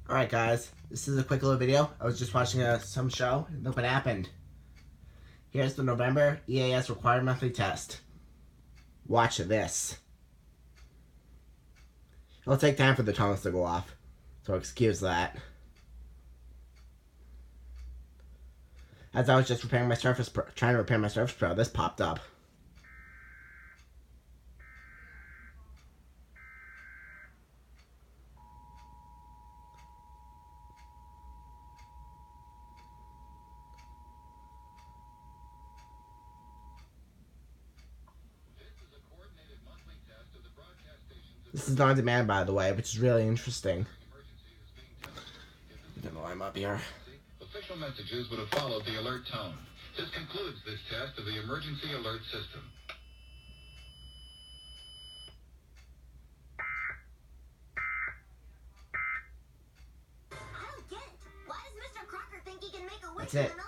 Alright guys, this is a quick little video. I was just watching some show, and look what happened. Here's the November EAS required monthly test. Watch this. It'll take time for the tongues to go off, so excuse that. As I was just repairing my Surface Pro, trying to repair my Surface Pro, this popped up. This is on demand, by the way, which is really interesting. I don't know why I'm up here. Official messages would have followed the alert tone. This concludes this test of the emergency alert system. I don't get it. Why does Mr. Crocker think he can make a wish? That's it.